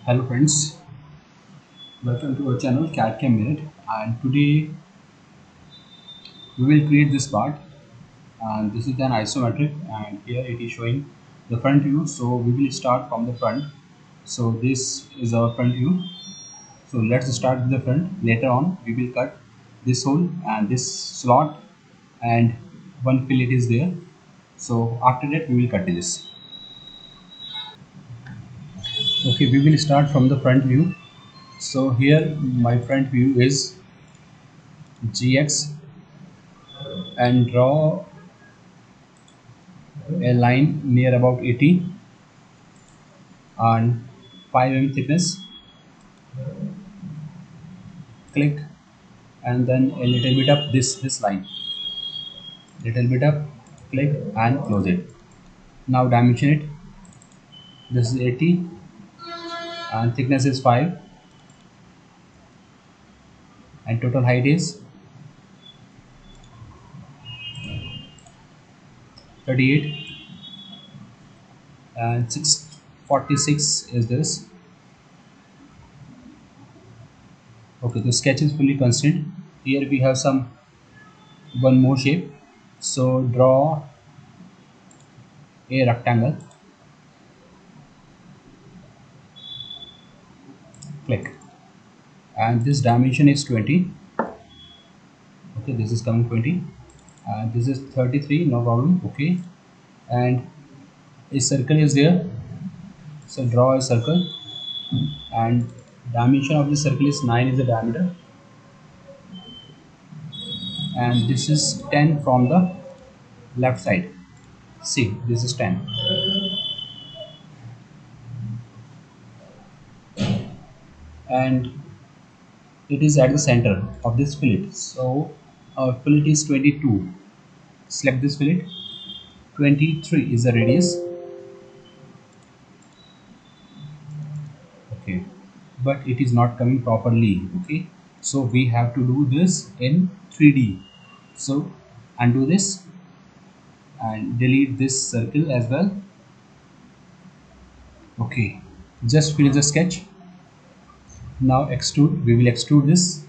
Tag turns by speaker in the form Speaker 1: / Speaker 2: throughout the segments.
Speaker 1: Hello friends, welcome to our channel CAD Cam Minute, and today we will create this part, and this is an isometric, and here it is showing the front view. So we will start from the front. So this is our front view. So let's start with the front. Later on we will cut this hole and this slot, and one fillet is there. So after that we will cut this. Okay, we will start from the front view. So here my front view is GX, and draw a line near about 80 and 5 mm thickness. Click, and then a little bit up this line, little bit up. Click and close it. Now dimension it. This is 80 and thickness is 5, and total height is 38, and 646 is this. Okay, the sketch is fully constrained. Here we have some one more shape. So draw a rectangle. Click, and this dimension is 20. Okay, this is coming 20, and this is 33, no problem. Okay, and a circle is there, so draw a circle, and dimension of the circle is 9 is the diameter, and this is 10 from the left side. See, this is 10, and it is at the center of this fillet. So our fillet is 22. Select this fillet. 23 is the radius. Okay, but it is not coming properly. Okay, so we have to do this in 3D. So undo this and delete this circle as well. Okay, just finish the sketch. Now extrude. We will extrude this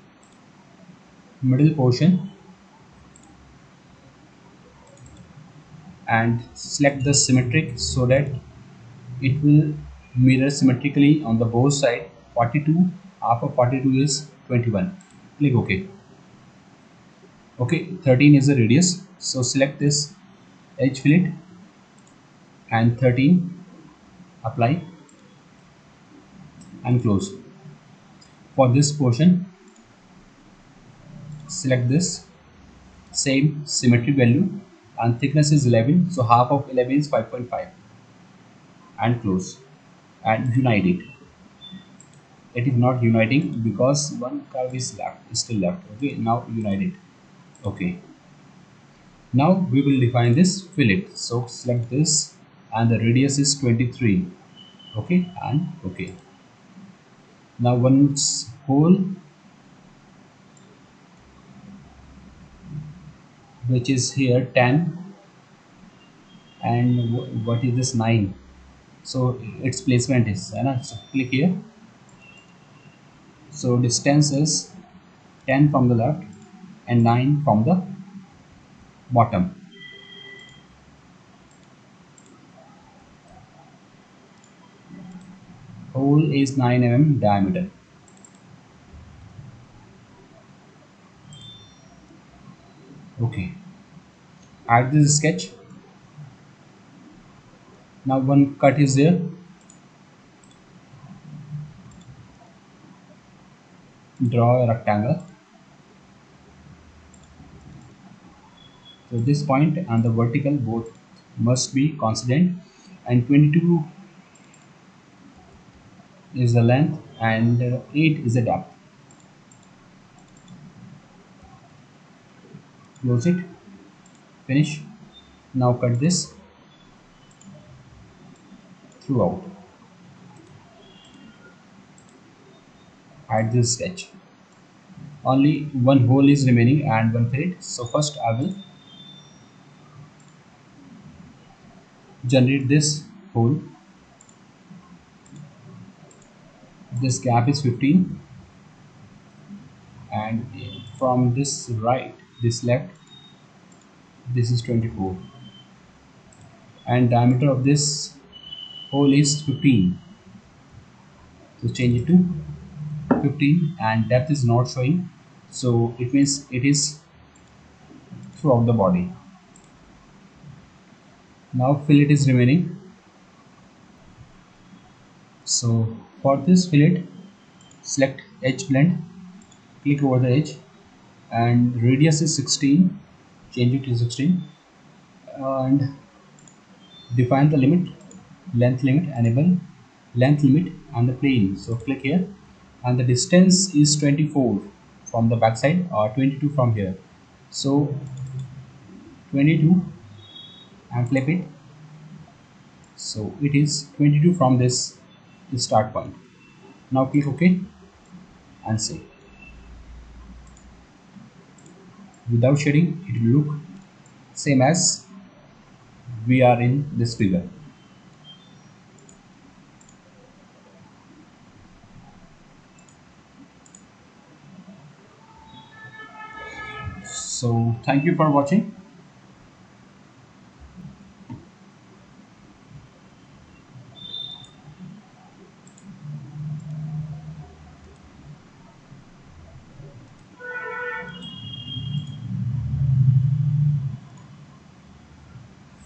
Speaker 1: middle portion and select the symmetric so that it will mirror symmetrically on the both side. 42, half of 42 is 21. Click OK. Okay, 13 is the radius, so select this edge fillet and 13, apply and close. For this portion, select this same symmetry value, and thickness is 11, so half of 11 is 5.5, and close and unite it. It is not uniting because one curve is left, is still left. Okay, now unite it. Okay, now we will define this fillet. So select this, and the radius is 23. Okay, and okay. Now one hole which is here 10, and what is this 9? So its placement is, so click here. So distance is 10 from the left and 9 from the bottom. Hole is 9 mm diameter. Okay, add this sketch. Now one cut is there. Draw a rectangle. So this point and the vertical both must be coincident, and 22 is the length, and 8 is the depth. Close it. Finish. Now cut this throughout. Add this sketch. Only one hole is remaining and one thread. So first I will generate this hole. this gap is 15, and from this right, this left, this is 24, and diameter of this hole is 15. So change it to 15, and depth is not showing, so it means it is throughout the body. Now fillet is remaining. So for this fillet, select edge blend, click over the edge, and radius is 16, change it to 16, and define the limit, length limit, enable length limit and the plane. So click here, and the distance is 24 from the back side or 22 from here. So 22, and flip it. So it is 22 from this start point. Now click OK and save. Without shading, it will look same as we are in this figure. So thank you for watching.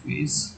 Speaker 1: Face